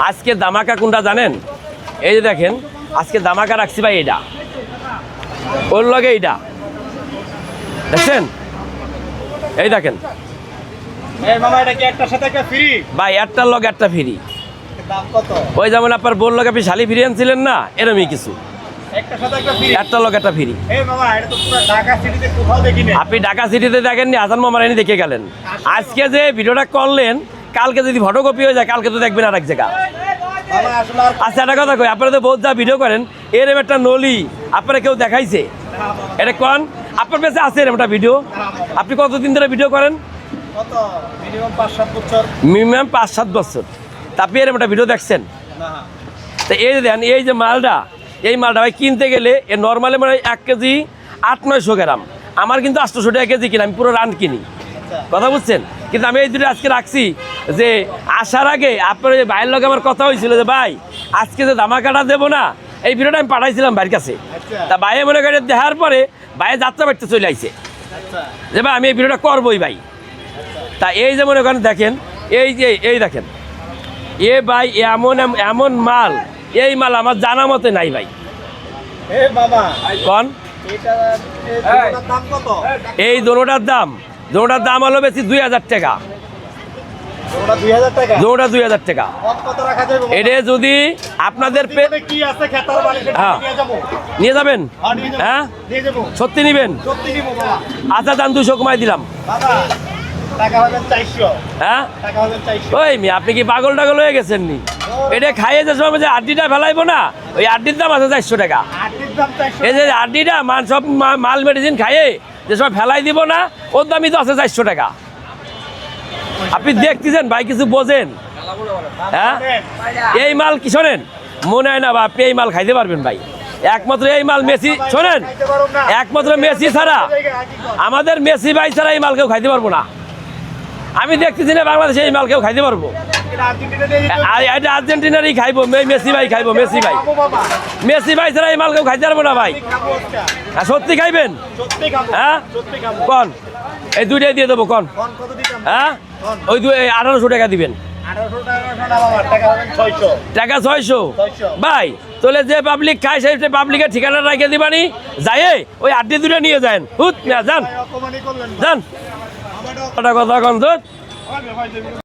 আজকে দামাকা কোনটা জানেন? এই যে দেখেন, আজকে দামাকা রাখছি ভাই এইটা, ওর লগে এইটা দেখছেন, এই দেখেন ভাই, একটার লগে একটা ফ্রি। ওই যেমন আপনার বোন লগে আপনি শালি ফ্রি আনছিলেন না, এরমই কিছু, একটার লগে একটা ফ্রি। আপনি ঢাকা সিটিতে দেখেননি, হাসান মামার এনে দেখে গেলেন। আজকে যে ভিডিওটা করলেন, কালকে যদি ফটোকপি হয়ে যায়, কালকে তো দেখবেন আর এক জায়গা। আচ্ছা, একটা কথা কই, আপনারা তো বহুত যা ভিডিও করেন, এরম একটা নলি আপনারা কেউ দেখাইছে? এটা কোন আপনার কাছে আছে এরম একটা ভিডিও? আপনি কতদিন ধরে ভিডিও করেন? মিনিমাম 5-7 বছর। তা আপনি এরম একটা ভিডিও দেখছেন? তা এই যে দেন, এই যে মালটা, এই মালটা ভাই কিনতে গেলে এ নর্মালি মানে 1 কেজি 800-900 গ্রাম। আমার কিন্তু 800 টাকা কেজি কিনা, আমি পুরো রান কিনি, কথা বুঝছেন? কিন্তু আমি এই দুটো আজকে রাখছি যে আসার আগে আপনার ওই ভাইয়ের লগে আমার কথা হয়েছিল যে ভাই আজকে যে ধামাকাটা দেবো না, এই ভিডিওটা আমি পাঠাইছিলাম ভাইয়ের কাছে। তা ভাইয়ে মনে করে দেখার পরে ভাইয়ে যাত্রা বাড়িতে চলে আইছে যে ভাই আমি এই ভিডিওটা করবোই ভাই। তা এই যে মনে করেন দেখেন, এই যে এই দেখেন, এ ভাই এমন এমন মাল, এই মাল আমার জানা মতে নাই ভাই। কন এই দোনোটার দাম হলো বেশি 2000 টাকা। দোনোটা 2000 টাকা। এটা যদি আপনাদের নিয়ে যাবেন, হ্যাঁ সত্যি নিবেন? আচ্ছা দাম 200 কমাই দিলাম। হ্যাঁ ওই মি আপনি কি পাগল টাগল হয়ে গেছেন নি? এটা খাইয়ে যে সময় যে আড্ডিটা ফেলাইবো না, ওই আড্ডির দাম আছে 400 টাকা। এই যে আড্ডিটা সব মাল মেডিসিন খাইয়ে যে সময় ফেলাই দিব না, ওর দামই তো আছে 400 টাকা। আপনি দেখতেছেন ভাই, কিছু বোঝেন? হ্যাঁ এই মাল কি শোনেন, মনে হয় না বা আপনি এই মাল খাইতে পারবেন ভাই। একমাত্র এই মাল মেসি, শোনেন, একমাত্র মেসি ছাড়া, আমাদের মেসি ভাই ছাড়া এই মাল কেউ খাইতে পারবো না। আমি দেখতেছি না বাংলাদেশে এই মাল কেউ খাইতে পারবো। এটা আর্জেন্টিনারই খাইবো, মেসি ভাই খাইবো, মেসি ভাই ছাড়া এই মাল কেউ খাইতে পারবো না ভাই। সত্যি খাইবেন? হ্যাঁ কন এই দুইটাই দিয়ে দেবো কন। হ্যাঁ ওই 1800 টাকা দিবেন। টাকা 600 ভাই, তাহলে যে পাবলিক খায় সেই পাবলিকের ঠিকানা রেখে দিবানি, যাই ওই আড্ডি দুটো নিয়ে যান, যান কথা কন।